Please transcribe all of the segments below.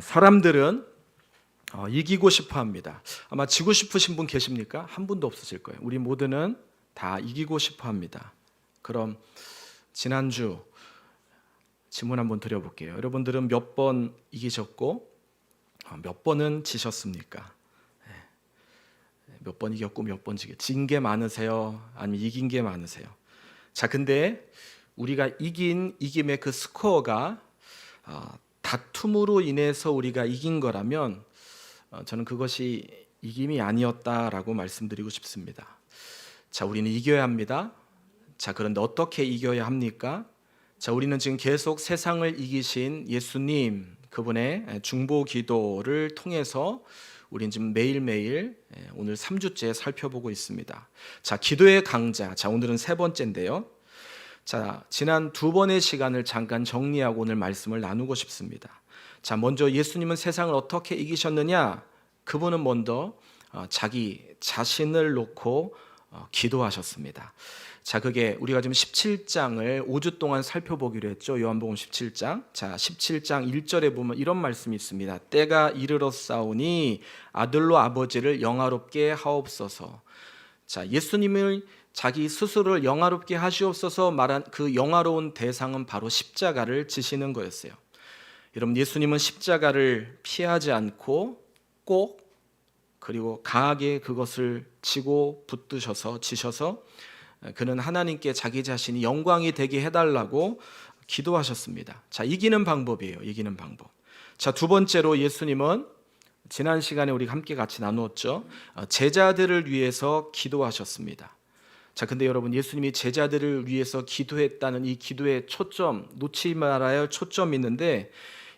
사람들은 이기고 싶어 합니다. 아마 지고 싶으신 분 계십니까? 한 분도 없으실 거예요. 우리 모두는 다 이기고 싶어 합니다. 그럼 지난주 질문 한번 드려볼게요. 여러분들은 몇 번 이기셨고 몇 번은 지셨습니까? 몇 번 이겼고 몇 번 진 게 많으세요? 아니면 이긴 게 많으세요? 자, 근데 우리가 이김의 그 스코어가 다툼으로 인해서 우리가 이긴 거라면 저는 그것이 이김이 아니었다라고 말씀드리고 싶습니다. 자, 우리는 이겨야 합니다. 자, 그런데 어떻게 이겨야 합니까? 자, 우리는 지금 계속 세상을 이기신 예수님 그분의 중보 기도를 통해서 우리는 지금 매일매일 오늘 3주째 살펴보고 있습니다. 자, 기도의 강자. 자, 오늘은 세 번째인데요. 자, 지난 두 번의 시간을 잠깐 정리하고 오늘 말씀을 나누고 싶습니다. 자, 먼저 예수님은 세상을 어떻게 이기셨느냐? 그분은 먼저 자기 자신을 놓고 기도하셨습니다. 자, 그게 우리가 지금 17장을 5주 동안 살펴보기로 했죠. 요한복음 17장. 자, 17장 1절에 보면 이런 말씀이 있습니다. 때가 이르렀사오니 아들로 아버지를 영화롭게 하옵소서. 자, 예수님을 자기 스스로를 영화롭게 하시옵소서 말한 그 영화로운 대상은 바로 십자가를 지시는 거였어요. 여러분, 예수님은 십자가를 피하지 않고 꼭 그리고 강하게 그것을 지고 지셔서 그는 하나님께 자기 자신이 영광이 되게 해달라고 기도하셨습니다. 자, 이기는 방법이에요. 이기는 방법. 자, 두 번째로 예수님은 지난 시간에 우리가 함께 같이 나누었죠. 제자들을 위해서 기도하셨습니다. 자, 근데 여러분, 예수님이 제자들을 위해서 기도했다는 이 기도의 초점, 놓치지 말아야 할 초점이 있는데,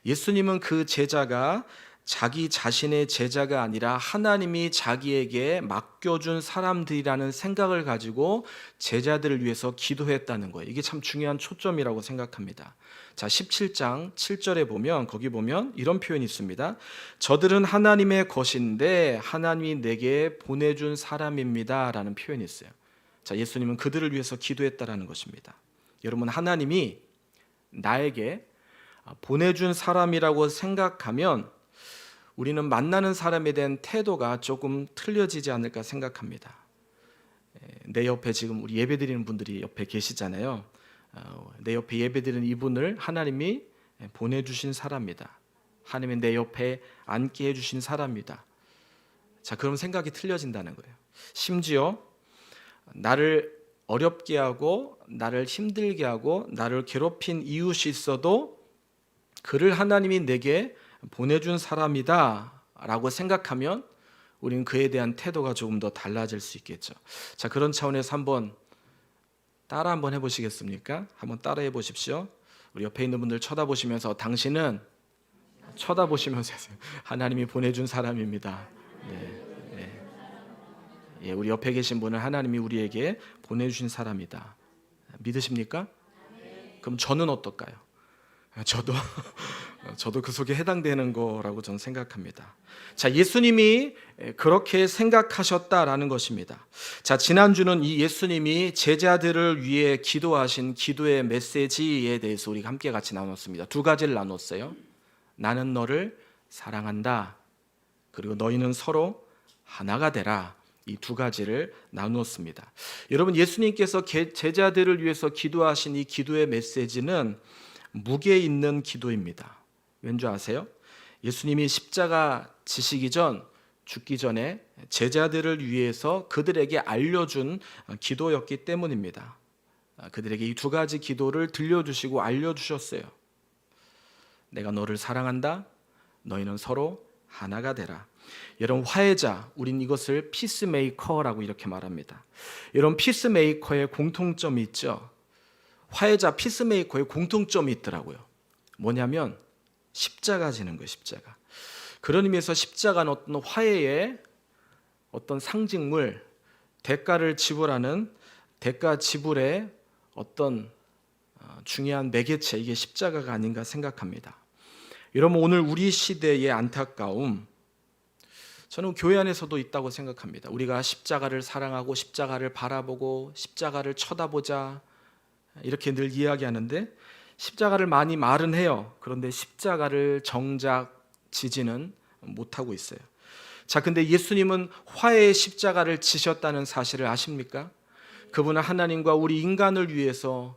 예수님은 그 제자가 자기 자신의 제자가 아니라 하나님이 자기에게 맡겨준 사람들이라는 생각을 가지고 제자들을 위해서 기도했다는 거예요. 이게 참 중요한 초점이라고 생각합니다. 자, 17장 7절에 보면 거기 보면 이런 표현이 있습니다. 저들은 하나님의 것인데 하나님이 내게 보내준 사람입니다 라는 표현이 있어요. 자, 예수님은 그들을 위해서 기도했다라는 것입니다. 여러분, 하나님이 나에게 보내준 사람이라고 생각하면 우리는 만나는 사람에 대한 태도가 조금 틀려지지 않을까 생각합니다. 내 옆에 지금 우리 예배드리는 분들이 옆에 계시잖아요. 내 옆에 예배드리는 이분을 하나님이 보내주신 사람이다. 하나님이 내 옆에 앉게 해주신 사람이다. 자, 그럼 생각이 틀려진다는 거예요. 심지어 나를 어렵게 하고 나를 힘들게 하고 나를 괴롭힌 이웃이 있어도 그를 하나님이 내게 보내준 사람이다 라고 생각하면 우리는 그에 대한 태도가 조금 더 달라질 수 있겠죠. 자, 그런 차원에서 한번 해보시겠습니까? 한번 따라해 보십시오. 우리 옆에 있는 분들 쳐다보시면서 당신은 쳐다보시면서 하나님이 보내준 사람입니다. 우리 옆에 계신 분은 하나님이 우리에게 보내주신 사람이다. 믿으십니까? 그럼 저는 어떨까요? 저도 그 속에 해당되는 거라고 저는 생각합니다. 자, 예수님이 그렇게 생각하셨다라는 것입니다. 자, 지난주는 이 예수님이 제자들을 위해 기도하신 기도의 메시지에 대해서 우리가 함께 같이 나눴습니다. 두 가지를 나눴어요. 나는 너를 사랑한다. 그리고 너희는 서로 하나가 되라. 이 두 가지를 나누었습니다. 여러분, 예수님께서 제자들을 위해서 기도하신 이 기도의 메시지는 무게 있는 기도입니다. 왠지 아세요? 예수님이 십자가 지시기 전, 죽기 전에 제자들을 위해서 그들에게 알려준 기도였기 때문입니다. 그들에게 이 두 가지 기도를 들려주시고 알려주셨어요. 내가 너를 사랑한다. 너희는 서로 하나가 되라. 여러분, 화해자, 우린 이것을 피스메이커라고 이렇게 말합니다. 여러분, 피스메이커의 공통점이 있죠. 화해자, 피스메이커의 공통점이 있더라고요. 뭐냐면 십자가 지는 거예요. 십자가. 그런 의미에서 십자가는 어떤 화해의 어떤 상징물, 대가를 지불하는 대가 지불의 어떤 중요한 매개체, 이게 십자가가 아닌가 생각합니다. 여러분, 오늘 우리 시대의 안타까움, 저는 교회 안에서도 있다고 생각합니다. 우리가 십자가를 사랑하고 십자가를 바라보고 십자가를 쳐다보자 이렇게 늘 이야기하는데 십자가를 많이 말은 해요. 그런데 십자가를 정작 지지는 못하고 있어요. 자, 근데 예수님은 화해의 십자가를 지셨다는 사실을 아십니까? 그분은 하나님과 우리 인간을 위해서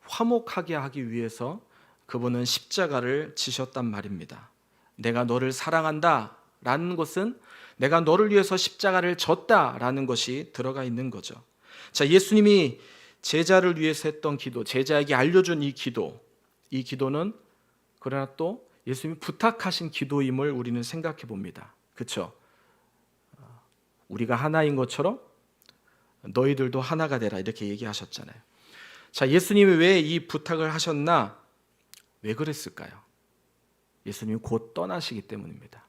화목하게 하기 위해서 그분은 십자가를 지셨단 말입니다. 내가 너를 사랑한다 라는 것은 내가 너를 위해서 십자가를 졌다 라는 것이 들어가 있는 거죠. 자, 예수님이 제자를 위해서 했던 기도, 제자에게 알려준 이 기도는 그러나 또 예수님이 부탁하신 기도임을 우리는 생각해 봅니다. 그렇죠? 우리가 하나인 것처럼 너희들도 하나가 되라 이렇게 얘기하셨잖아요. 자, 예수님이 왜 이 부탁을 하셨나? 왜 그랬을까요? 예수님이 곧 떠나시기 때문입니다.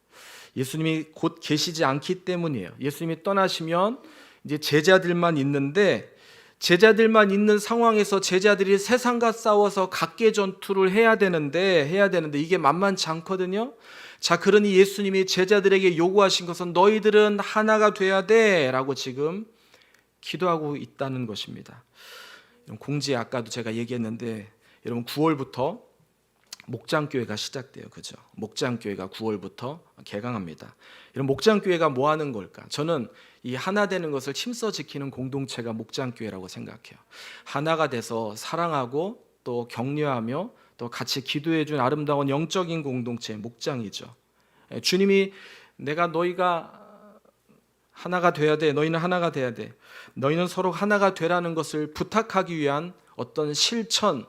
예수님이 곧 계시지 않기 때문이에요. 예수님이 떠나시면 이제 제자들만 있는데, 제자들만 있는 상황에서 제자들이 세상과 싸워서 각계 전투를 해야 되는데 이게 만만치 않거든요. 자, 그러니 예수님이 제자들에게 요구하신 것은 너희들은 하나가 돼야 돼 라고 지금 기도하고 있다는 것입니다. 공지에 아까도 제가 얘기했는데, 여러분 9월부터 목장교회가 시작돼요. 그죠? 목장교회가 9월부터 개강합니다. 이런 목장교회가 뭐 하는 걸까? 저는 이 하나 되는 것을 힘써 지키는 공동체가 목장교회라고 생각해요. 하나가 돼서 사랑하고 또 격려하며 또 같이 기도해 준 아름다운 영적인 공동체, 목장이죠. 주님이 너희가 하나가 돼야 돼. 너희는 하나가 돼야 돼. 너희는 서로 하나가 되라는 것을 부탁하기 위한 어떤 실천,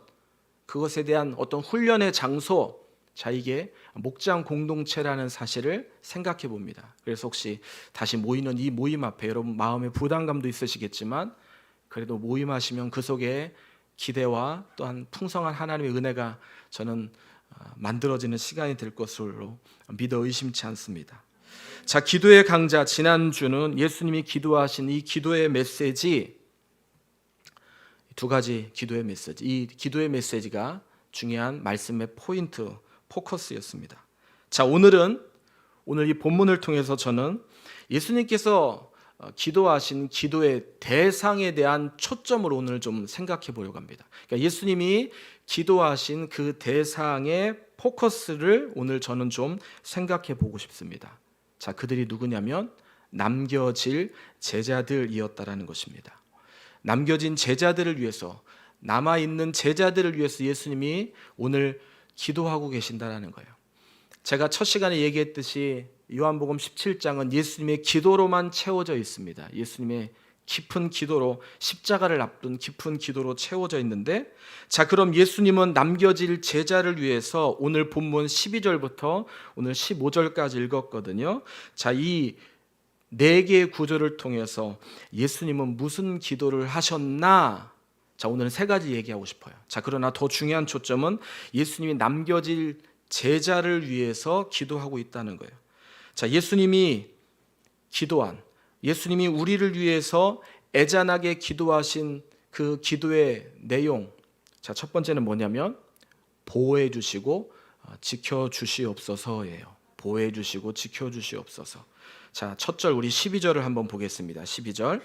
그것에 대한 어떤 훈련의 장소, 자, 이게 목장 공동체라는 사실을 생각해 봅니다. 그래서 혹시 다시 모이는 이 모임 앞에 여러분 마음의 부담감도 있으시겠지만 그래도 모임하시면 그 속에 기대와 또한 풍성한 하나님의 은혜가 저는 만들어지는 시간이 될 것으로 믿어 의심치 않습니다. 자, 기도의 강자, 지난주는 예수님이 기도하신 이 기도의 메시지, 두 가지 기도의 메시지, 이 기도의 메시지가 중요한 말씀의 포인트, 포커스였습니다. 자, 오늘 이 본문을 통해서 저는 예수님께서 기도하신 기도의 대상에 대한 초점을 오늘 좀 생각해 보려고 합니다. 그러니까 예수님이 기도하신 그 대상의 포커스를 오늘 저는 좀 생각해 보고 싶습니다. 자, 그들이 누구냐면 남겨질 제자들이었다라는 것입니다. 남겨진 제자들을 위해서, 남아있는 제자들을 위해서 예수님이 오늘 기도하고 계신다라는 거예요. 제가 첫 시간에 얘기했듯이 요한복음 17장은 예수님의 기도로만 채워져 있습니다. 예수님의 깊은 기도로, 십자가를 앞둔 깊은 기도로 채워져 있는데, 자, 그럼 예수님은 남겨질 제자를 위해서 오늘 본문 12절부터 오늘 15절까지 읽었거든요. 자, 이 네 개의 구절을 통해서 예수님은 무슨 기도를 하셨나? 자, 오늘은 세 가지 얘기하고 싶어요. 자, 그러나 더 중요한 초점은 예수님이 남겨질 제자를 위해서 기도하고 있다는 거예요. 자, 예수님이 우리를 위해서 애잔하게 기도하신 그 기도의 내용. 자, 첫 번째는 뭐냐면 보호해 주시고 지켜 주시옵소서예요. 보호해 주시고 지켜 주시옵소서. 자, 첫 절 우리 12절을 한번 보겠습니다. 12절.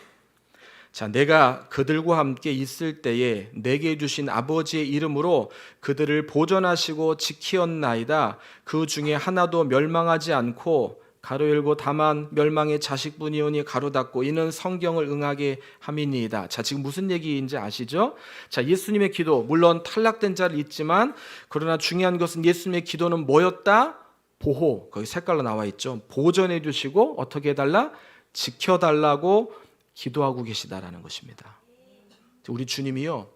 자, 내가 그들과 함께 있을 때에 내게 주신 아버지의 이름으로 그들을 보존하시고 지키었나이다. 그 중에 하나도 멸망하지 않고 가로 열고 다만 멸망의 자식뿐이오니 가로 닫고 이는 성경을 응하게 함이니이다. 자, 지금 무슨 얘기인지 아시죠? 자, 예수님의 기도, 물론 탈락된 자를 있지만 그러나 중요한 것은 예수님의 기도는 뭐였다? 보호, 거기 색깔로 나와 있죠. 보존해 주시고 어떻게 해달라? 지켜달라고 기도하고 계시다라는 것입니다. 우리 주님이요,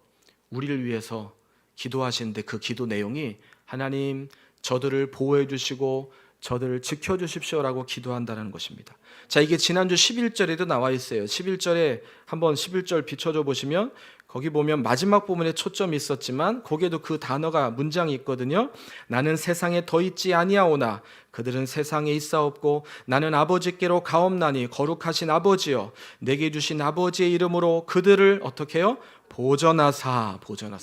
우리를 위해서 기도하시는데 그 기도 내용이 하나님 저들을 보호해 주시고 저들을 지켜주십시오라고 기도한다는 것입니다. 자, 이게 지난주 11절에도 나와 있어요. 11절에 한번 11절 비춰줘 보시면 거기 보면 마지막 부분에 초점이 있었지만 거기에도 그 단어가 문장이 있거든요. 나는 세상에 더 있지 아니하오나 그들은 세상에 있사옵고 나는 아버지께로 가옵나니 거룩하신 아버지여 내게 주신 아버지의 이름으로 그들을 어떻게 해요? 보존하사.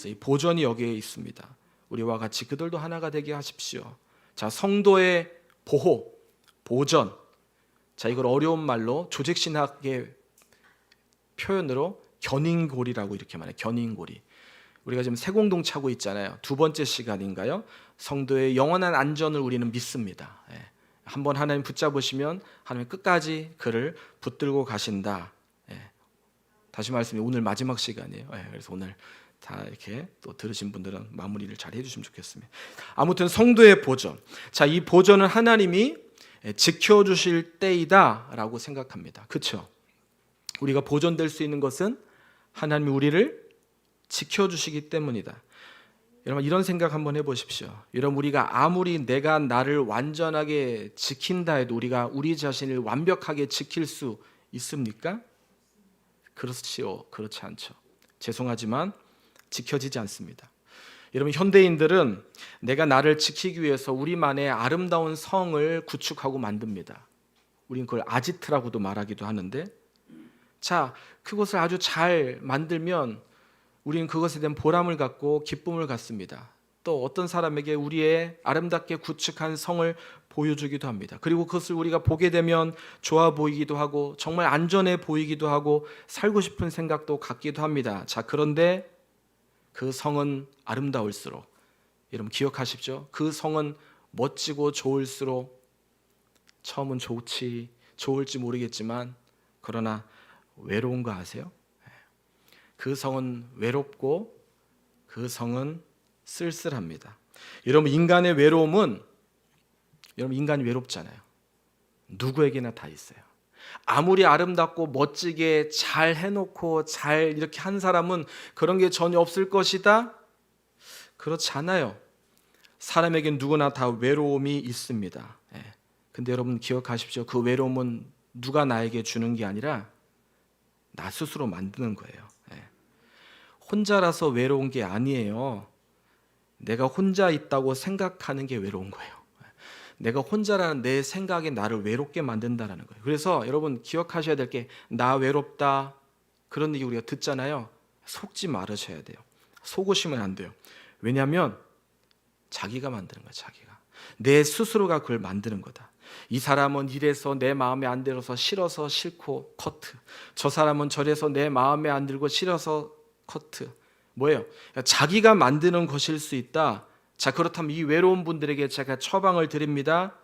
이 보존이 여기에 있습니다. 우리와 같이 그들도 하나가 되게 하십시오. 자, 성도의 보호, 보존. 자, 이걸 어려운 말로 조직신학의 표현으로 견인고리라고 이렇게 말해요. 견인고리. 우리가 지금 새공동 차고 있잖아요. 두 번째 시간인가요? 성도의 영원한 안전을 우리는 믿습니다. 한번 하나님 붙잡으시면 하나님 끝까지 그를 붙들고 가신다. 다시 말씀해 오늘 마지막 시간이에요. 그래서 오늘 다 이렇게 또 들으신 분들은 마무리를 잘 해주시면 좋겠습니다. 아무튼 성도의 보존. 자, 이 보존은 하나님이 지켜주실 때이다라고 생각합니다. 그렇죠? 우리가 보존될 수 있는 것은 하나님이 우리를 지켜주시기 때문이다. 여러분 이런 생각 한번 해보십시오. 여러분 우리가 아무리 내가 나를 완전하게 지킨다 해도 우리가 우리 자신을 완벽하게 지킬 수 있습니까? 그렇지요. 그렇지 않죠. 죄송하지만 지켜지지 않습니다. 여러분 현대인들은 내가 나를 지키기 위해서 우리만의 아름다운 성을 구축하고 만듭니다. 우리는 그걸 아지트라고도 말하기도 하는데, 자 그것을 아주 잘 만들면 우리는 그것에 대한 보람을 갖고 기쁨을 갖습니다. 또 어떤 사람에게 우리의 아름답게 구축한 성을 보여주기도 합니다. 그리고 그것을 우리가 보게 되면 좋아 보이기도 하고 정말 안전해 보이기도 하고 살고 싶은 생각도 갖기도 합니다. 자, 그런데 그 성은 아름다울수록, 여러분 기억하십시오. 그 성은 멋지고 좋을수록 처음은 좋을지 모르겠지만 그러나 외로운 거 아세요? 그 성은 외롭고 그 성은 쓸쓸합니다. 여러분 인간의 외로움은, 여러분 인간이 외롭잖아요. 누구에게나 다 있어요. 아무리 아름답고 멋지게 잘 해놓고 잘 이렇게 한 사람은 그런 게 전혀 없을 것이다? 그렇지 않아요. 사람에겐 누구나 다 외로움이 있습니다. 근데 여러분 기억하십시오. 그 외로움은 누가 나에게 주는 게 아니라 나 스스로 만드는 거예요. 혼자라서 외로운 게 아니에요. 내가 혼자 있다고 생각하는 게 외로운 거예요. 내가 혼자라는 내 생각이 나를 외롭게 만든다는 거예요. 그래서 여러분 기억하셔야 될 게, 나 외롭다 그런 얘기 우리가 듣잖아요. 속지 말으셔야 돼요. 속으시면 안 돼요. 왜냐하면 자기가 만드는 거야. 자기가 내 스스로가 그걸 만드는 거다. 이 사람은 이래서 내 마음에 안 들어서 싫어서 싫고 커트, 저 사람은 저래서 내 마음에 안 들고 싫어서 커트. 뭐예요? 자기가 만드는 것일 수 있다. 자, 그렇다면 이 외로운 분들에게 제가 처방을 드립니다.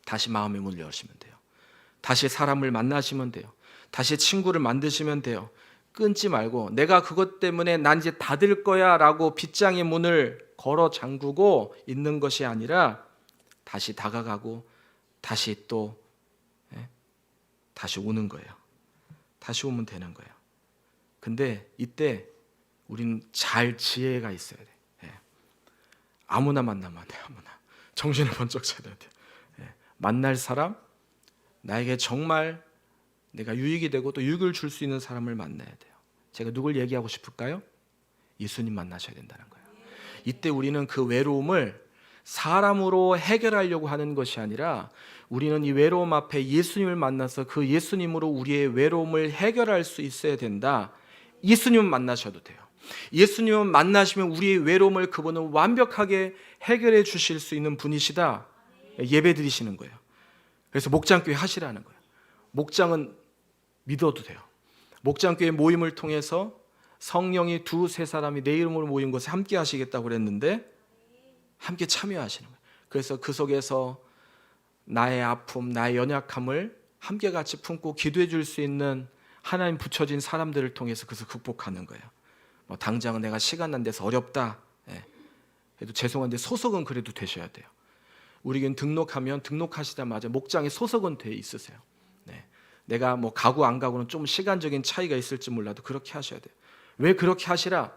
다시 마음의 문을 여시면 돼요. 다시 사람을 만나시면 돼요. 다시 친구를 만드시면 돼요. 끊지 말고 내가 그것 때문에 난 이제 닫을 거야 라고 빗장의 문을 걸어 잠그고 있는 것이 아니라 다시 다가가고 다시 또 다시 오는 거예요. 다시 오면 되는 거예요. 근데 이때 우리는 잘 지혜가 있어야 돼. 아무나 만나면 안 돼. 아무나. 정신을 번쩍 차려야 돼. 만날 사람, 나에게 정말 내가 유익이 되고 또 유익을 줄 수 있는 사람을 만나야 돼요. 제가 누굴 얘기하고 싶을까요? 예수님 만나셔야 된다는 거예요. 이때 우리는 그 외로움을 사람으로 해결하려고 하는 것이 아니라 우리는 이 외로움 앞에 예수님을 만나서 그 예수님으로 우리의 외로움을 해결할 수 있어야 된다. 예수님은 만나셔도 돼요. 예수님을 만나시면 우리의 외로움을 그분은 완벽하게 해결해 주실 수 있는 분이시다. 예배 드리시는 거예요. 그래서 목장교회 하시라는 거예요. 목장은 믿어도 돼요. 목장교회 모임을 통해서 성령이 2-3 사람이 내 이름으로 모인 곳에 함께 하시겠다고 그랬는데 함께 참여하시는 거예요. 그래서 그 속에서 나의 아픔, 나의 연약함을 함께 같이 품고 기도해 줄 수 있는 하나님 붙여진 사람들을 통해서 그것을 극복하는 거예요. 당장은 내가 시간 안 돼서 어렵다. 그래도 죄송한데 소속은 그래도 되셔야 돼요. 우리 교회는 등록하면 등록하시자마자 목장에 소속은 돼 있으세요. 내가 뭐 가고 안 가고는 좀 시간적인 차이가 있을지 몰라도 그렇게 하셔야 돼요. 왜 그렇게 하시라?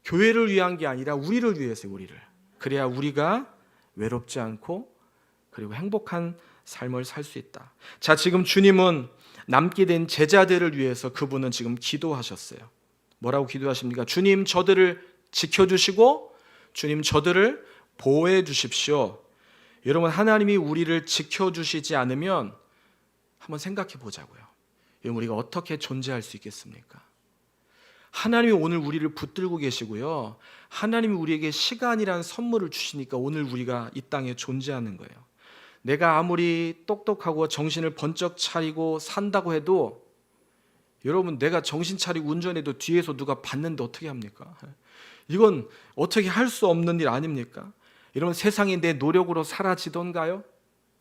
교회를 위한 게 아니라 우리를 위해서요. 우리를. 그래야 우리가 외롭지 않고 그리고 행복한 삶을 살 수 있다. 자, 지금 주님은 남게 된 제자들을 위해서 그분은 지금 기도하셨어요. 뭐라고 기도하십니까? 주님 저들을 지켜주시고 주님 저들을 보호해 주십시오. 여러분 하나님이 우리를 지켜주시지 않으면 한번 생각해 보자고요. 여러분 우리가 어떻게 존재할 수 있겠습니까? 하나님이 오늘 우리를 붙들고 계시고요. 하나님이 우리에게 시간이라는 선물을 주시니까 오늘 우리가 이 땅에 존재하는 거예요. 내가 아무리 똑똑하고 정신을 번쩍 차리고 산다고 해도 여러분 내가 정신 차리고 운전해도 뒤에서 누가 봤는데 어떻게 합니까? 이건 어떻게 할 수 없는 일 아닙니까? 여러분 세상이 내 노력으로 사라지던가요?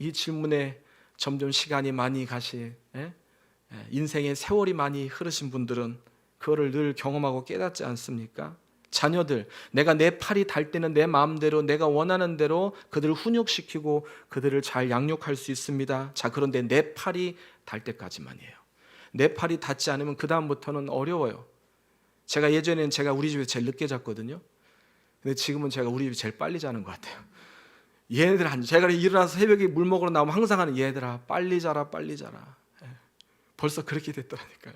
이 질문에 점점 시간이 많이 인생의 세월이 많이 흐르신 분들은 그거를 늘 경험하고 깨닫지 않습니까? 자녀들, 내가 내 팔이 달 때는 내 마음대로 내가 원하는 대로 그들을 훈육시키고 그들을 잘 양육할 수 있습니다. 자, 그런데 내 팔이 달 때까지만이에요. 내 팔이 닿지 않으면 그 다음부터는 어려워요. 예전에는 제가 우리 집에서 제일 늦게 잤거든요. 근데 지금은 제가 우리 집이 제일 빨리 자는 것 같아요. 얘네들 제가 일어나서 새벽에 물 먹으러 나오면 항상 하는, 얘들아 빨리 자라 빨리 자라. 벌써 그렇게 됐더라니까요.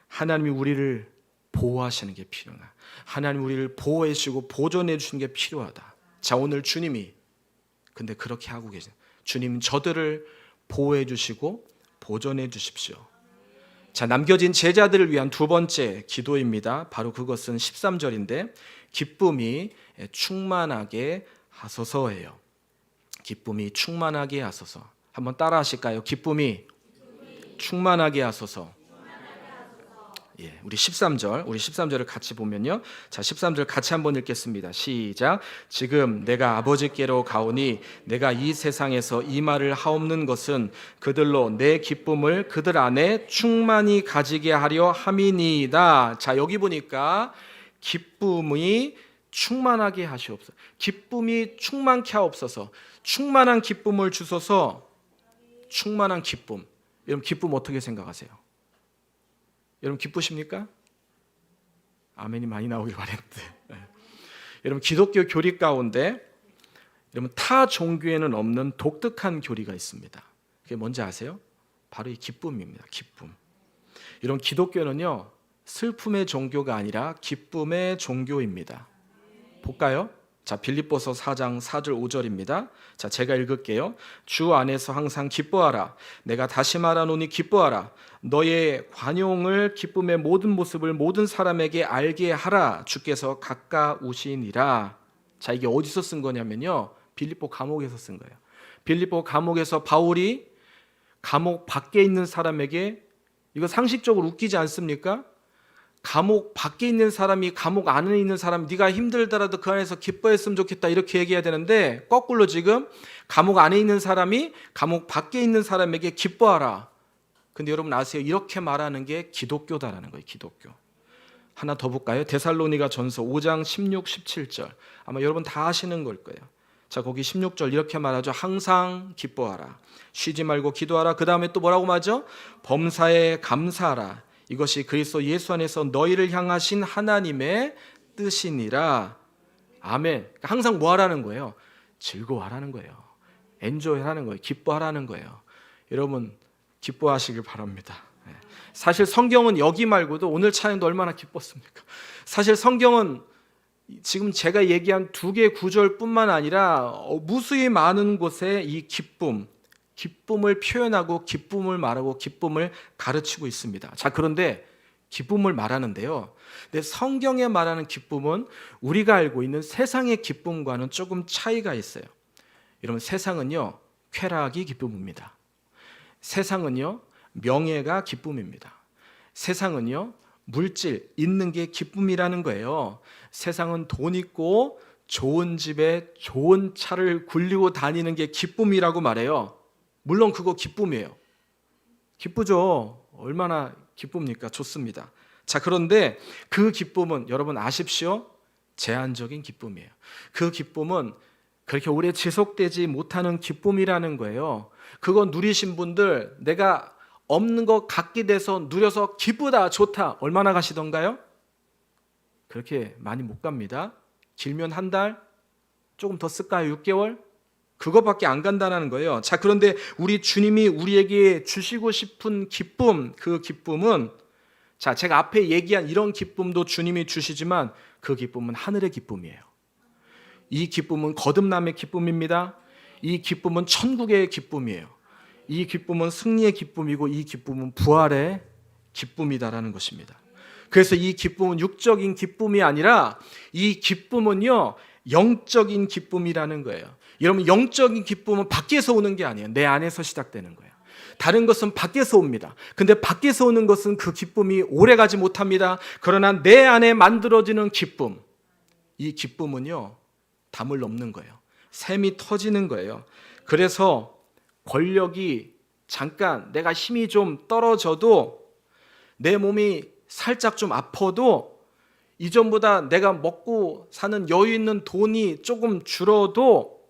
하나님이 우리를 보호하시는 게 필요하다. 하나님 우리를 보호해 주시고 보존해 주시는 게 필요하다. 자, 오늘 주님이 근데 그렇게 하고 계세요. 주님 저들을 보호해 주시고 보존해 주십시오. 자, 남겨진 제자들을 위한 두 번째 기도입니다. 바로 그것은 13절인데 기쁨이 충만하게 하소서예요. 기쁨이 충만하게 하소서. 한번 따라 하실까요? 기쁨이 충만하게 하소서. 예, 우리 13절을 같이 보면요. 자, 13절 같이 한번 읽겠습니다. 시작. 지금 내가 아버지께로 가오니 내가 이 세상에서 이 말을 하옵는 것은 그들로 내 기쁨을 그들 안에 충만히 가지게 하려 함이니이다. 자, 여기 보니까 기쁨이 충만하게 하시옵소서. 기쁨이 충만케 하옵소서. 충만한 기쁨을 주소서. 충만한 기쁨. 여러분 기쁨 어떻게 생각하세요? 여러분 기쁘십니까? 아멘이 많이 나오길 바랬는데. 여러분 기독교 교리 가운데 여러분 타 종교에는 없는 독특한 교리가 있습니다. 그게 뭔지 아세요? 바로 이 기쁨입니다. 기쁨. 여러분 기독교는요 슬픔의 종교가 아니라 기쁨의 종교입니다. 볼까요? 자, 빌립보서 4장 4절 5절입니다. 자, 제가 읽을게요. 주 안에서 항상 기뻐하라. 내가 다시 말하노니 기뻐하라. 너의 관용을 기쁨의 모든 모습을 모든 사람에게 알게 하라. 주께서 가까우시니라. 자, 이게 어디서 쓴 거냐면요. 빌립보 감옥에서 쓴 거예요. 빌립보 감옥에서 바울이 감옥 밖에 있는 사람에게, 이거 상식적으로 웃기지 않습니까? 감옥 밖에 있는 사람이 감옥 안에 있는 사람, 네가 힘들더라도 그 안에서 기뻐했으면 좋겠다 이렇게 얘기해야 되는데 거꾸로 지금 감옥 안에 있는 사람이 감옥 밖에 있는 사람에게 기뻐하라. 근데 여러분 아세요? 이렇게 말하는 게 기독교다라는 거예요. 기독교. 하나 더 볼까요? 데살로니가 전서 5장 16, 17절. 아마 여러분 다 아시는 걸 거예요. 자, 거기 16절 이렇게 말하죠. 항상 기뻐하라. 쉬지 말고 기도하라. 그 다음에 또 뭐라고 말하죠? 범사에 감사하라. 이것이 그리스도 예수 안에서 너희를 향하신 하나님의 뜻이니라. 아멘. 항상 뭐 하라는 거예요? 즐거워하라는 거예요. 엔조이하라는 거예요. 기뻐하라는 거예요. 여러분 기뻐하시길 바랍니다. 사실 성경은 여기 말고도 오늘 찬양도 얼마나 기뻤습니까? 사실 성경은 지금 제가 얘기한 두 개의 구절뿐만 아니라 무수히 많은 곳에 이 기쁨을 표현하고 기쁨을 말하고 기쁨을 가르치고 있습니다. 자, 그런데 기쁨을 말하는데요. 근데 성경에 말하는 기쁨은 우리가 알고 있는 세상의 기쁨과는 조금 차이가 있어요. 여러분 세상은요 쾌락이 기쁨입니다. 세상은요 명예가 기쁨입니다. 세상은요 물질 있는 게 기쁨이라는 거예요. 세상은 돈 있고 좋은 집에 좋은 차를 굴리고 다니는 게 기쁨이라고 말해요. 물론 그거 기쁨이에요. 기쁘죠. 얼마나 기쁩니까? 좋습니다. 자, 그런데 그 기쁨은 여러분 아십시오. 제한적인 기쁨이에요. 그 기쁨은 그렇게 오래 지속되지 못하는 기쁨이라는 거예요. 그거 누리신 분들 내가 없는 거 갖게 돼서 누려서 기쁘다 좋다 얼마나 가시던가요? 그렇게 많이 못 갑니다. 길면 한 달, 조금 더 쓸까요? 6개월? 그거밖에 안 간다는 거예요. 자, 그런데 우리 주님이 우리에게 주시고 싶은 기쁨, 그 기쁨은, 자, 제가 앞에 얘기한 이런 기쁨도 주님이 주시지만 그 기쁨은 하늘의 기쁨이에요. 이 기쁨은 거듭남의 기쁨입니다. 이 기쁨은 천국의 기쁨이에요. 이 기쁨은 승리의 기쁨이고 이 기쁨은 부활의 기쁨이다라는 것입니다. 그래서 이 기쁨은 육적인 기쁨이 아니라 이 기쁨은요 영적인 기쁨이라는 거예요. 여러분 영적인 기쁨은 밖에서 오는 게 아니에요. 내 안에서 시작되는 거예요. 다른 것은 밖에서 옵니다. 근데 밖에서 오는 것은 그 기쁨이 오래가지 못합니다. 그러나 내 안에 만들어지는 기쁨, 이 기쁨은요 담을 넘는 거예요. 샘이 터지는 거예요. 그래서 권력이 잠깐 내가 힘이 좀 떨어져도 내 몸이 살짝 좀 아파도 이전보다 내가 먹고 사는 여유 있는 돈이 조금 줄어도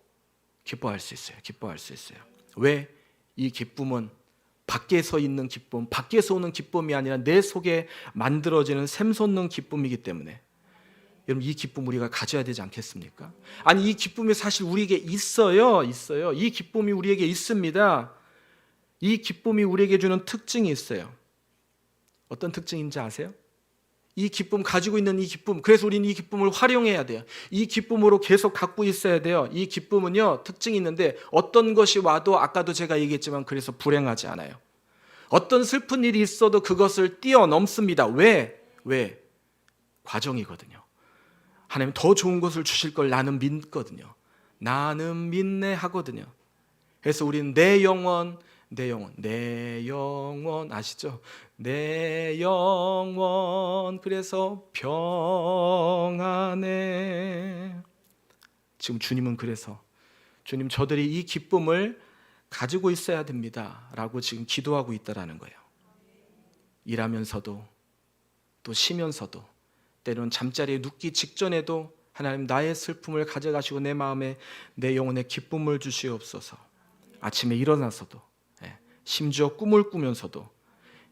기뻐할 수 있어요. 기뻐할 수 있어요. 왜? 이 기쁨은 밖에서 있는 기쁨, 밖에서 오는 기쁨이 아니라 내 속에 만들어지는 샘솟는 기쁨이기 때문에 여러분 이 기쁨 우리가 가져야 되지 않겠습니까? 아니 이 기쁨이 사실 우리에게 있어요. 이 기쁨이 우리에게 있습니다. 이 기쁨이 우리에게 주는 특징이 있어요. 어떤 특징인지 아세요? 이 기쁨 가지고 있는 이 기쁨, 그래서 우리는 이 기쁨을 활용해야 돼요. 이 기쁨으로 계속 갖고 있어야 돼요. 이 기쁨은요 특징이 있는데 어떤 것이 와도 아까도 제가 얘기했지만 그래서 불행하지 않아요. 어떤 슬픈 일이 있어도 그것을 뛰어넘습니다. 왜? 과정이거든요. 하나님 더 좋은 것을 주실 걸 나는 믿거든요. 나는 믿네 하거든요. 그래서 우리는 내 영혼 아시죠? 내 영혼 그래서 평안해. 지금 주님은 그래서 주님 저들이 이 기쁨을 가지고 있어야 됩니다 라고 지금 기도하고 있다라는 거예요. 일하면서도 또 쉬면서도 때로는 잠자리에 눕기 직전에도 하나님 나의 슬픔을 가져가시고 내 마음에 내 영혼에 기쁨을 주시옵소서. 아침에 일어나서도 심지어 꿈을 꾸면서도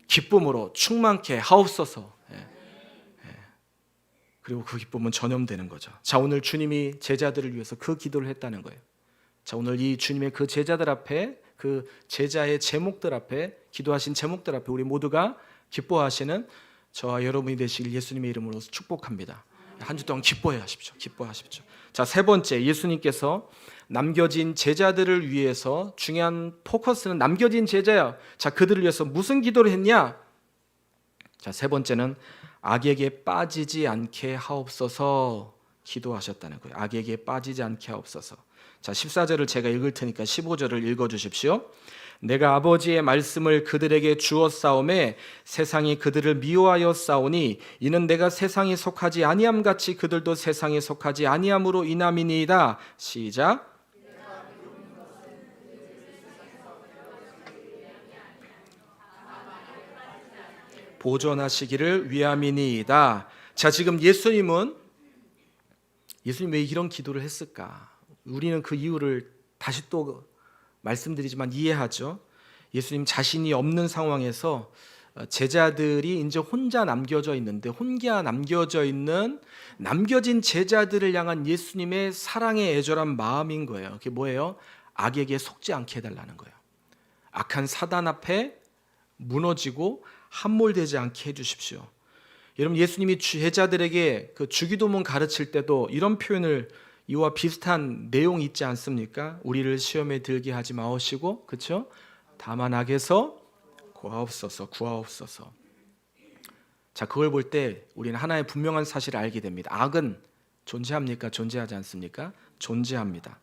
기쁨으로 충만케 하옵소서. 그리고 그 기쁨은 전염되는 거죠. 자, 오늘 주님이 제자들을 위해서 그 기도를 했다는 거예요. 자, 오늘 이 주님의 그 제자들 앞에 그 제자의 제목들 앞에 기도하신 제목들 앞에 우리 모두가 기뻐하시는 저와 여러분이 되시길 예수님의 이름으로 축복합니다. 한 주 동안 기뻐해 하십시오. 기뻐하십시오. 자, 세 번째 예수님께서 남겨진 제자들을 위해서 중요한 포커스는 남겨진 제자야. 자, 그들을 위해서 무슨 기도를 했냐? 자, 세 번째는 악에게 빠지지 않게 하옵소서 기도하셨다는 거예요. 악에게 빠지지 않게 하옵소서. 자, 14절을 제가 읽을 테니까 15절을 읽어 주십시오. 내가 아버지의 말씀을 그들에게 주었사오매 세상이 그들을 미워하여 싸우니 이는 내가 세상에 속하지 아니함 같이 그들도 세상에 속하지 아니함으로 인함이니이다. 시작. 보존하시기를 위함이니이다. 자, 지금 예수님이 왜 이런 기도를 했을까? 우리는 그 이유를 다시 또 말씀드리지만 이해하죠. 예수님 자신이 없는 상황에서 제자들이 이제 혼자 남겨져 있는데 혼자 남겨져 있는 남겨진 제자들을 향한 예수님의 사랑의 애절한 마음인 거예요. 그게 뭐예요? 악에게 속지 않게 해달라는 거예요. 악한 사단 앞에 무너지고 함몰되지 않게 해주십시오. 여러분 예수님이 제자들에게 그 주기도문 가르칠 때도 이런 표현을 이와 비슷한 내용이 있지 않습니까? 우리를 시험에 들게 하지 마옵시고, 그렇죠? 다만 악에서 구하옵소서. 자, 그걸 볼 때 우리는 하나의 분명한 사실을 알게 됩니다. 악은 존재합니까? 존재하지 않습니까? 존재합니다.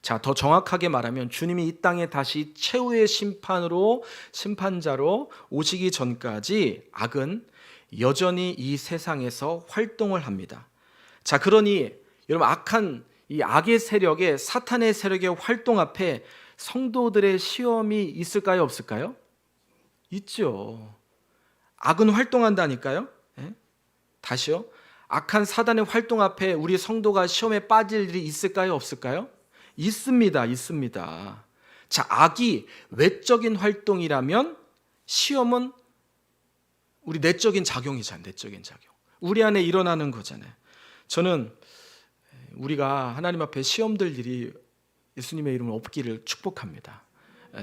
자, 더 정확하게 말하면 주님이 이 땅에 다시 최후의 심판자로 오시기 전까지 악은 여전히 이 세상에서 활동을 합니다. 자, 그러니 여러분 악한 이 악의 세력의 사탄의 세력의 활동 앞에 성도들의 시험이 있을까요? 없을까요? 있죠. 악은 활동한다니까요. 다시요. 악한 사단의 활동 앞에 우리 성도가 시험에 빠질 일이 있을까요? 없을까요? 있습니다. 자, 악이 외적인 활동이라면 시험은 우리 내적인 작용이잖아요. 내적인 작용. 우리 안에 일어나는 거잖아요. 저는 우리가 하나님 앞에 시험될 일이 예수님의 이름으로 없기를 축복합니다.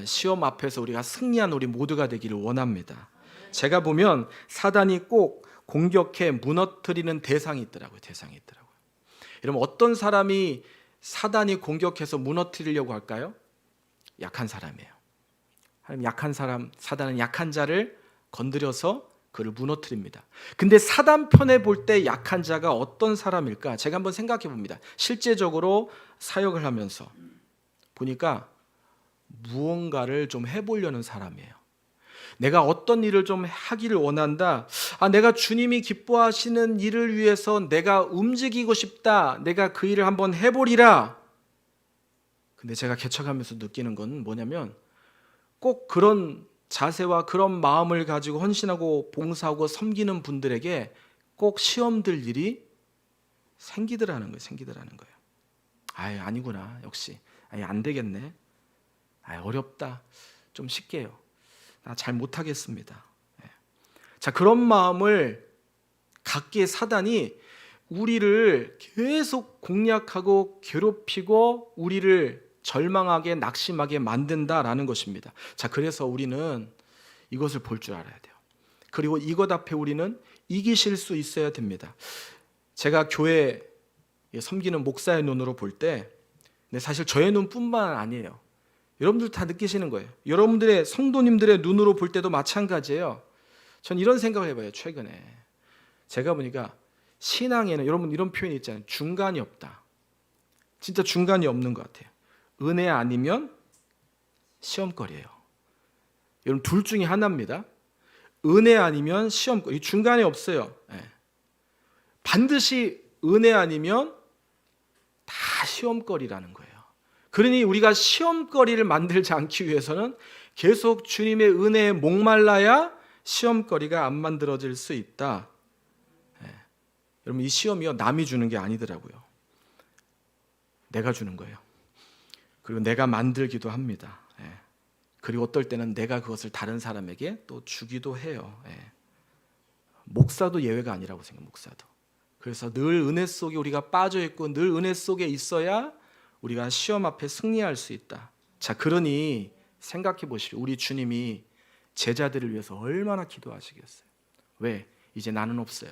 시험 앞에서 우리가 승리한 우리 모두가 되기를 원합니다. 제가 보면 사단이 꼭 공격해 무너뜨리는 대상이 있더라고요. 여러분 어떤 사람이 사단이 공격해서 무너뜨리려고 할까요? 약한 사람이에요. 약한 사람, 사단은 약한 자를 건드려서 그를 무너뜨립니다. 근데 사단 편에 볼 때 약한 자가 어떤 사람일까? 제가 한번 생각해 봅니다. 실제적으로 사역을 하면서 보니까 무언가를 좀 해보려는 사람이에요. 내가 어떤 일을 좀 하기를 원한다. 내가 주님이 기뻐하시는 일을 위해서 내가 움직이고 싶다. 내가 그 일을 한번 해보리라. 근데 제가 개척하면서 느끼는 건 뭐냐면 꼭 그런 자세와 그런 마음을 가지고 헌신하고 봉사하고 섬기는 분들에게 꼭 시험들 일이 생기더라는 거예요. 아니구나. 역시. 안 되겠네. 어렵다. 좀 쉽게요. 나 잘 못하겠습니다. 자, 그런 마음을 갖기에 사단이 우리를 계속 공략하고 괴롭히고 우리를 절망하게 낙심하게 만든다라는 것입니다. 자, 그래서 우리는 이것을 볼 줄 알아야 돼요. 그리고 이것 앞에 우리는 이기실 수 있어야 됩니다. 제가 교회 섬기는 목사의 눈으로 볼 때, 근데 사실 저의 눈뿐만 아니에요. 여러분들 다 느끼시는 거예요. 여러분들의 성도님들의 눈으로 볼 때도 마찬가지예요. 전 이런 생각을 해봐요. 최근에 제가 보니까 신앙에는 여러분 이런 표현이 있잖아요. 중간이 없다. 진짜 중간이 없는 것 같아요. 은혜 아니면 시험거리예요. 여러분 둘 중에 하나입니다. 은혜 아니면 시험거리. 중간에 없어요. 반드시 은혜 아니면 다 시험거리라는 거예요. 그러니 우리가 시험거리를 만들지 않기 위해서는 계속 주님의 은혜에 목말라야 시험거리가 안 만들어질 수 있다. 여러분 이 시험이요 남이 주는 게 아니더라고요. 내가 주는 거예요. 그리고 내가 만들기도 합니다. 그리고 어떨 때는 내가 그것을 다른 사람에게 또 주기도 해요. 목사도 예외가 아니라고 생각해요. 목사도. 그래서 늘 은혜 속에 우리가 빠져 있고 늘 은혜 속에 있어야 우리가 시험 앞에 승리할 수 있다. 자, 그러니 생각해 보십시오. 우리 주님이 제자들을 위해서 얼마나 기도하시겠어요? 왜? 이제 나는 없어요.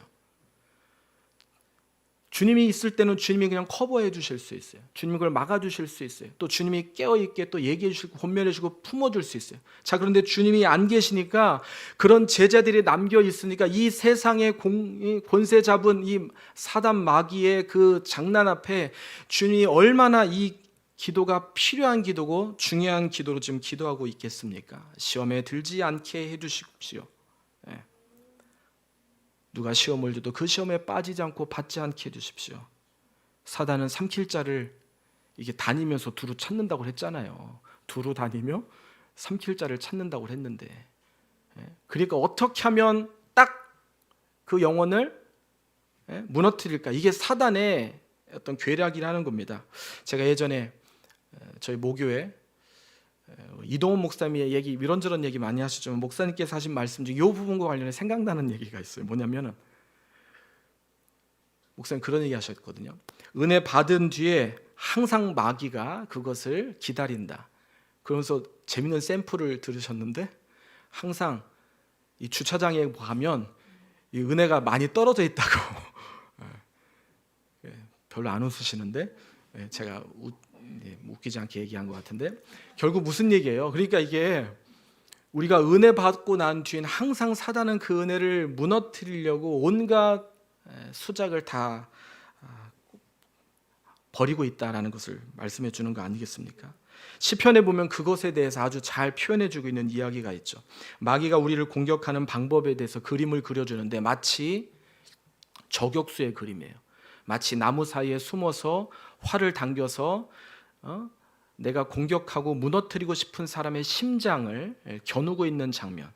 주님이 있을 때는 주님이 그냥 커버해 주실 수 있어요. 주님이 그걸 막아 주실 수 있어요. 또 주님이 깨어있게 또 얘기해 주시고 권면해 주시고 품어줄 수 있어요. 자, 그런데 주님이 안 계시니까 그런 제자들이 남겨 있으니까 이 세상의 권세 잡은 이 사단 마귀의 그 장난 앞에 주님이 얼마나 이 기도가 필요한 기도고 중요한 기도로 지금 기도하고 있겠습니까? 시험에 들지 않게 해주십시오. 누가 시험을 줘도 그 시험에 빠지지 않고 받지 않게 해주십시오. 사단은 삼킬 자를 이게 다니면서 두루 찾는다고 했잖아요. 두루 다니며 삼킬 자를 찾는다고 했는데, 그러니까 어떻게 하면 딱 그 영혼을 무너뜨릴까? 이게 사단의 어떤 괴략이라는 겁니다. 제가 예전에 저희 모교회 이동훈 목사님의 얘기 이런저런 얘기 많이 하시지만 목사님께서 하신 말씀 중에 이 부분과 관련해 생각나는 얘기가 있어요. 뭐냐면은 목사님 그런 얘기 하셨거든요. 은혜 받은 뒤에 항상 마귀가 그것을 기다린다. 그러면서 재밌는 샘플을 들으셨는데 항상 이 주차장에 가면 이 은혜가 많이 떨어져 있다고 별로 안 웃으시는데 제가 웃기지 않게 얘기한 것 같은데 결국 무슨 얘기예요? 그러니까 이게 우리가 은혜 받고 난 뒤엔 항상 사단은 그 은혜를 무너뜨리려고 온갖 수작을 다 벌이고 있다라는 것을 말씀해 주는 거 아니겠습니까? 시편에 보면 그것에 대해서 아주 잘 표현해 주고 있는 이야기가 있죠. 마귀가 우리를 공격하는 방법에 대해서 그림을 그려주는데 마치 저격수의 그림이에요. 마치 나무 사이에 숨어서 활을 당겨서 내가 공격하고 무너뜨리고 싶은 사람의 심장을 겨누고 있는 장면.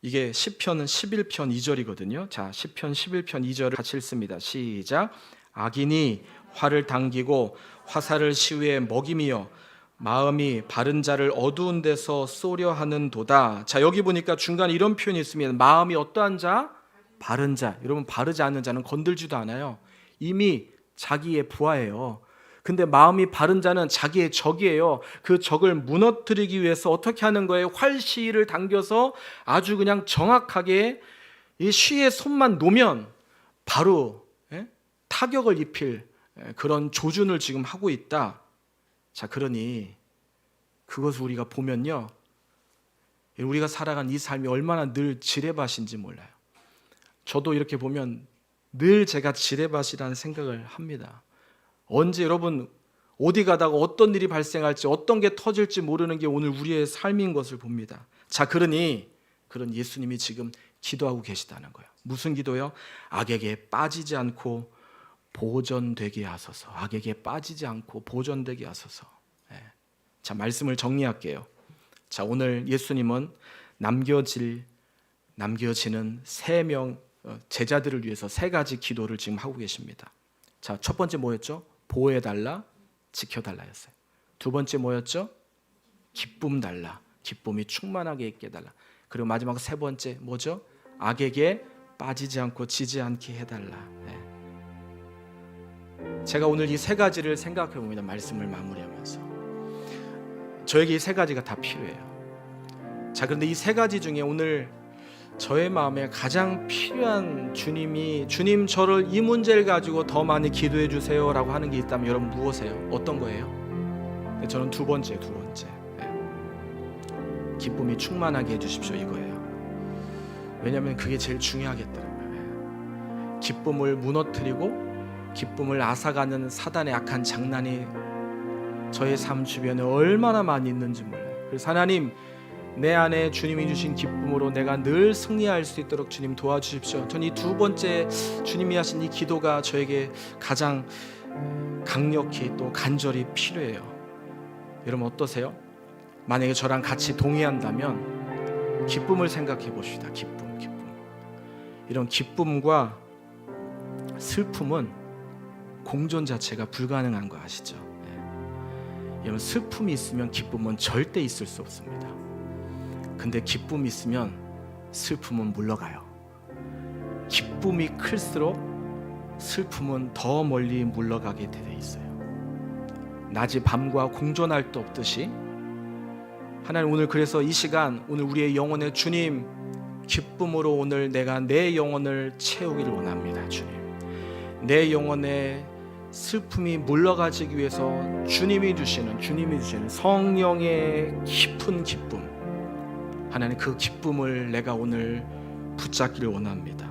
이게 시편 11편 2절이거든요. 자, 시편 11편 2절을 같이 읽습니다. 시작. 악인이 활을 당기고 화살을 시위에 먹임이여 마음이 바른 자를 어두운 데서 쏘려 하는도다. 자, 여기 보니까 중간에 이런 표현이 있습니다. 마음이 어떠한 자? 바른 자. 여러분 바르지 않은 자는 건들지도 않아요. 이미 자기의 부하예요. 근데 마음이 바른 자는 자기의 적이에요. 그 적을 무너뜨리기 위해서 어떻게 하는 거예요? 활시위를 당겨서 아주 그냥 정확하게 이 시의 손만 놓으면 바로 타격을 입힐 그런 조준을 지금 하고 있다. 자, 그러니 그것을 우리가 보면요, 우리가 살아간 이 삶이 얼마나 늘 지뢰밭인지 몰라요. 저도 이렇게 보면 늘 제가 지뢰밭이라는 생각을 합니다. 언제 여러분 어디 가다가 어떤 일이 발생할지 어떤 게 터질지 모르는 게 오늘 우리의 삶인 것을 봅니다. 자, 그러니 그런 예수님이 지금 기도하고 계시다는 거예요. 무슨 기도요? 악에게 빠지지 않고 보존되게 하소서. 악에게 빠지지 않고 보존되게 하소서. 자, 말씀을 정리할게요. 자, 오늘 예수님은 남겨지는 3명 제자들을 위해서 3가지 기도를 지금 하고 계십니다. 자, 첫 번째 뭐였죠? 보호해달라, 지켜달라였어요. 두 번째 뭐였죠? 기쁨 달라, 기쁨이 충만하게 있게 해달라. 그리고 마지막 3번째 뭐죠? 악에게 빠지지 않고 지지 않게 해달라. 네. 제가 오늘 이 3가지를 생각해 봅니다. 말씀을 마무리하면서 저에게 이 3가지가 다 필요해요. 자, 그런데 이 3가지 중에 오늘 저의 마음에 가장 필요한 주님 저를 이 문제를 가지고 더 많이 기도해 주세요 라고 하는 게 있다면 여러분 무엇이에요? 어떤 거예요? 네, 저는 두 번째. 네. 기쁨이 충만하게 해주십시오 이거예요. 왜냐하면 그게 제일 중요하겠더라고요. 네. 기쁨을 무너뜨리고 기쁨을 앗아가는 사단의 악한 장난이 저의 삶 주변에 얼마나 많이 있는지 몰라요. 그래서 하나님, 내 안에 주님이 주신 기쁨으로 내가 늘 승리할 수 있도록 주님 도와주십시오. 전 이 두 번째 주님이 하신 이 기도가 저에게 가장 강력히 또 간절히 필요해요. 여러분 어떠세요? 만약에 저랑 같이 동의한다면 기쁨을 생각해 봅시다. 기쁨. 이런 기쁨과 슬픔은 공존 자체가 불가능한 거 아시죠? 여러분 슬픔이 있으면 기쁨은 절대 있을 수 없습니다. 근데 기쁨이 있으면 슬픔은 물러가요. 기쁨이 클수록 슬픔은 더 멀리 물러가게 돼 있어요. 낮이 밤과 공존할 수 없듯이 하나님 오늘 그래서 이 시간 오늘 우리의 영혼의 주님 기쁨으로 오늘 내가 내 영혼을 채우기를 원합니다. 주님 내 영혼의 슬픔이 물러가기 위해서 주님이 주시는 성령의 깊은 기쁨, 하나님 그 기쁨을 내가 오늘 붙잡기를 원합니다.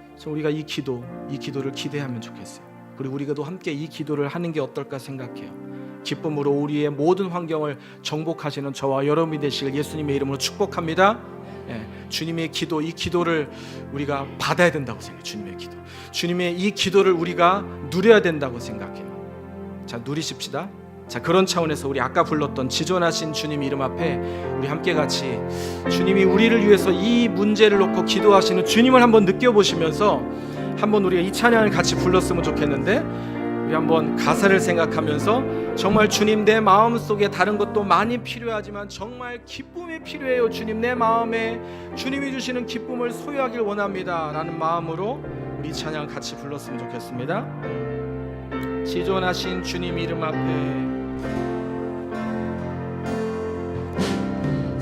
그래서 우리가 이 기도를 기대하면 좋겠어요. 그리고 우리가 또 함께 이 기도를 하는 게 어떨까 생각해요. 기쁨으로 우리의 모든 환경을 정복하시는 저와 여러분이 되시길 예수님의 이름으로 축복합니다. 주님의 기도, 이 기도를 우리가 받아야 된다고 생각해요. 주님의 이 기도를 우리가 누려야 된다고 생각해요. 자, 누리십시다. 자, 그런 차원에서 우리 아까 불렀던 지존하신 주님 이름 앞에 우리 함께 같이 주님이 우리를 위해서 이 문제를 놓고 기도하시는 주님을 한번 느껴보시면서 한번 우리가 이 찬양을 같이 불렀으면 좋겠는데, 우리 한번 가사를 생각하면서 정말 주님 내 마음속에 다른 것도 많이 필요하지만 정말 기쁨이 필요해요. 주님 내 마음에 주님이 주시는 기쁨을 소유하길 원합니다 라는 마음으로 우리 찬양 같이 불렀으면 좋겠습니다. 지존하신 주님 이름 앞에,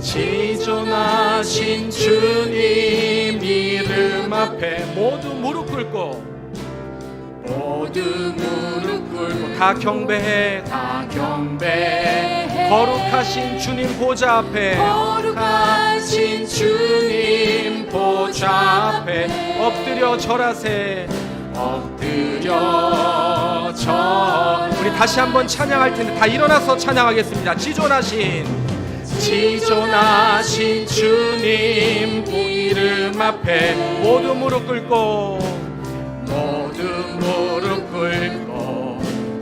지존하신 주님 이름 앞에 모두 무릎 꿇고 다 경배해 거룩하신 주님 보좌 앞에 엎드려 절하세. 우리 다시 한번 찬양할 텐데 다 일어나서 찬양하겠습니다. 지존하신 주님 이름 앞에 모두 무릎 꿇고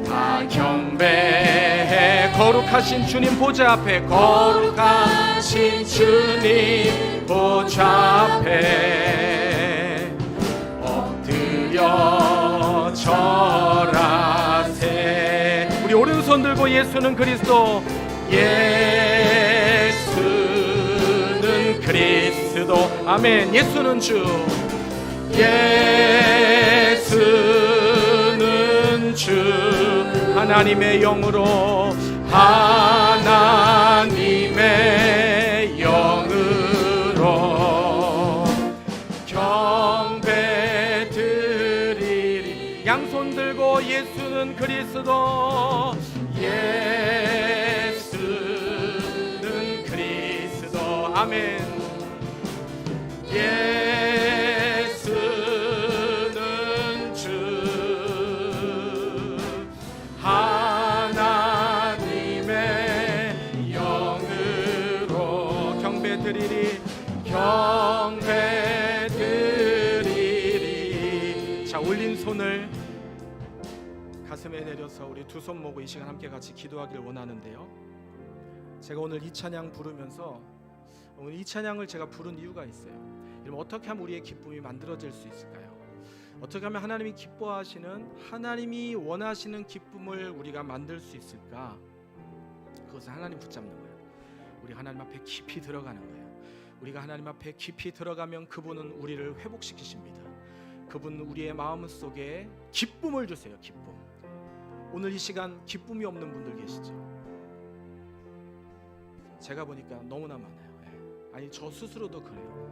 다 경배해 거룩하신 주님 보좌 앞에 엎드려 절하세. 우리 오른손 들고 예수는 그리스도, 예수는 그리스도, 아멘. 예수는 주, 예수는 주, 하나님의 영으로 경배 드리리. 양손 들고 예수는 그리스도, 예수는 그리스도, 아멘. 예수는 주, 하나님의 영으로 경배 드리리. 자, 올린 손을 가슴에 내려서 우리 두 손 모고 이 시간 함께 같이 기도하길 원하는데요. 제가 오늘 이 찬양 부르면서 오늘 이 찬양을 제가 부른 이유가 있어요. 여러분, 어떻게 하면 우리의 기쁨이 만들어질 수 있을까요? 어떻게 하면 하나님이 기뻐하시는, 하나님이 원하시는 기쁨을 우리가 만들 수 있을까? 그것은 하나님 붙잡는 거예요. 우리 하나님 앞에 깊이 들어가는 거예요. 우리가 하나님 앞에 깊이 들어가면 그분은 우리를 회복시키십니다. 그분은 우리의 마음 속에 기쁨을 주세요. 기쁨. 오늘 이 시간 기쁨이 없는 분들 계시죠? 제가 보니까 너무나 많아요. 아니, 저 스스로도 그래요.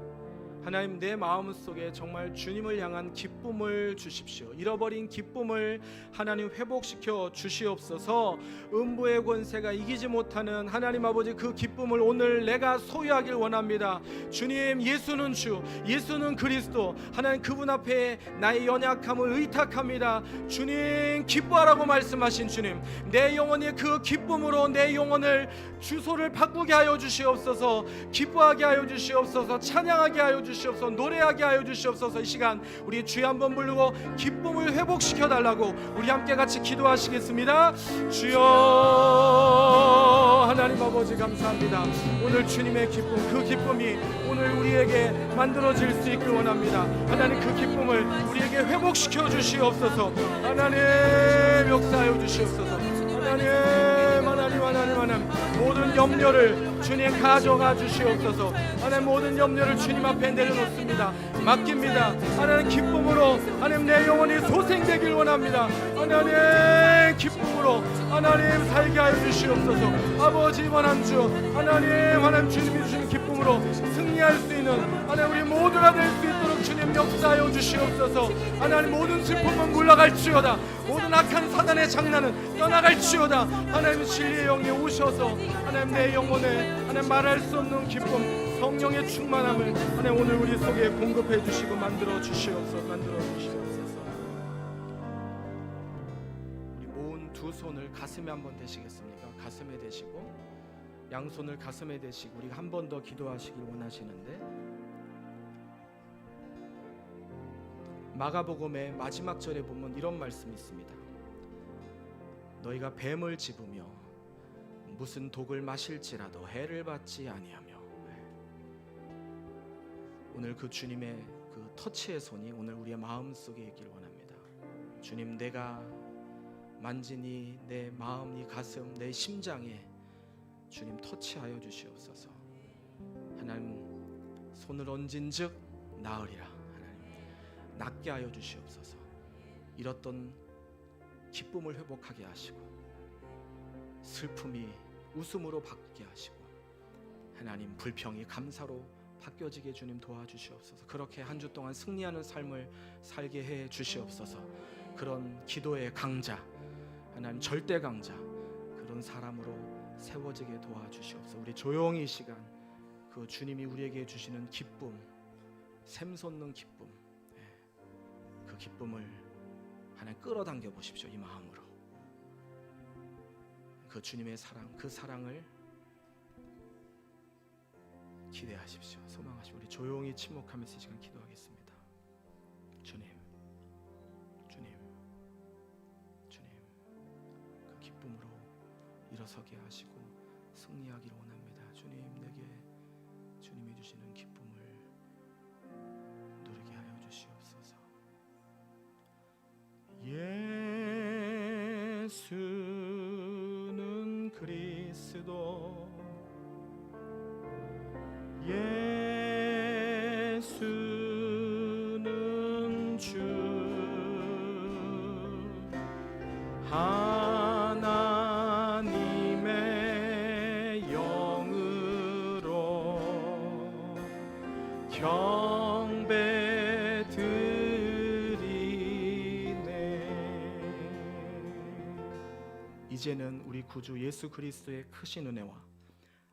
하나님, 내 마음 속에 정말 주님을 향한 기쁨을 주십시오. 잃어버린 기쁨을 하나님 회복시켜 주시옵소서. 음부의 권세가 이기지 못하는 하나님 아버지, 그 기쁨을 오늘 내가 소유하길 원합니다. 주님, 예수는 주, 예수는 그리스도, 하나님 그분 앞에 나의 연약함을 의탁합니다. 주님, 기뻐하라고 말씀하신 주님, 내 영혼이 그 기쁨으로 내 영혼을 주소를 바꾸게 하여 주시옵소서. 기뻐하게 하여 주시옵소서. 찬양하게 하여 주시옵소서. 노래하게 하여 주시옵소서. 이 시간 우리 주여 한번 부르고 기쁨을 회복시켜 달라고 우리 함께 같이 기도하시겠습니다. 주여, 하나님 아버지 감사합니다. 오늘 주님의 기쁨, 그 기쁨이 오늘 우리에게 만들어질 수 있길 원합니다. 하나님, 그 기쁨을 우리에게 회복시켜 주시옵소서. 하나님, 역사하여 주시옵소서. 하나님, 모든 염려를 주님 가져가 주시옵소서. 하나님, 모든 염려를 주님 앞에 내려놓습니다. 맡깁니다. 하나님, 기쁨으로 하나님 내 영혼이 소생되길 원합니다. 하나님, 기쁨으로 하나님 살게 하여 주시옵소서. 아버지, 이번 주 하나님 주님이 주신 기쁨으로 승리할 수 있는 하나님 우리 모두가 될 수 있도록 주님 역사하여 주시옵소서. 하나님, 모든 슬픔은 물러갈지어다. 모든 악한 사단의 장난은 떠나갈지어다. 하나님, 진리의 영이 오셔서 하나님 내 영혼에 하나님 말할 수 없는 기쁨, 성령의 충만함을 하나님 오늘 우리 속에 공급해 주시고 만들어 주시옵소서. 우리 모은 두 손을 가슴에 한번 대시겠습니까? 가슴에 대시고 양손을 가슴에 대시고 우리가 한 번 더 기도하시길 원하시는데, 마가복음의 마지막 절에 보면 이런 말씀이 있습니다. 너희가 뱀을 집으며 무슨 독을 마실지라도 해를 받지 아니하며. 오늘 그 주님의 그 터치의 손이 오늘 우리의 마음 속에 있길 원합니다. 주님, 내가 만지니 내 마음, 이 가슴, 내 심장에 주님 터치하여 주시옵소서. 하나님, 손을 얹은즉 나으리라. 하나님, 낫게 하여 주시옵소서. 잃었던 기쁨을 회복하게 하시고 슬픔이 웃음으로 바뀌게 하시고 하나님, 불평이 감사로 바뀌어지게 주님 도와주시옵소서. 그렇게 한 주 동안 승리하는 삶을 살게 해 주시옵소서. 그런 기도의 강자, 하나님 절대 강자, 그런 사람으로 세워지게 도와주시옵소서. 우리 조용히 이 시간 그 주님이 우리에게 주시는 기쁨, 샘솟는 기쁨, 그 기쁨을 하나님 끌어당겨 보십시오. 이 마음으로 그 주님의 사랑, 그 사랑을 기대하십시오. 소망하십시오. 우리 조용히 침묵하면서 이 시간 기도하겠습니다. 주님, 그 기쁨으로 일어서게 하시고 승리하기를 원합니다. 주님, 내게 주님이 주시는 기쁨을 누리게 하여 주시옵소서. 예수는 그리스도, 예수는 주, 하나님의 영으로 경배 드리네. 이제는 우리 구주 예수 그리스도의 크신 은혜와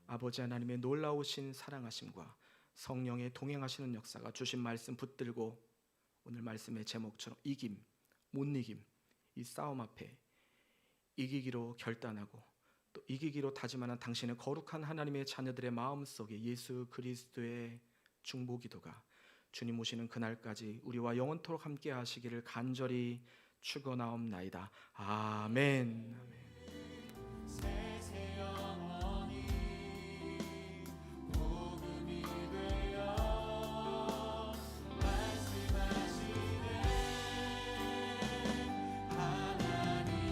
아버지 하나님의 놀라우신 사랑하심과 성령의 동행하시는 역사가 주신 말씀 붙들고 오늘 말씀의 제목처럼 이김, 못 이김, 이 싸움 앞에 이기기로 결단하고 또 이기기로 다짐하는 당신의 거룩한 하나님의 자녀들의 마음속에 예수 그리스도의 중보기도가 주님 오시는 그날까지 우리와 영원토록 함께 하시기를 간절히 축원하옵나이다. 아멘.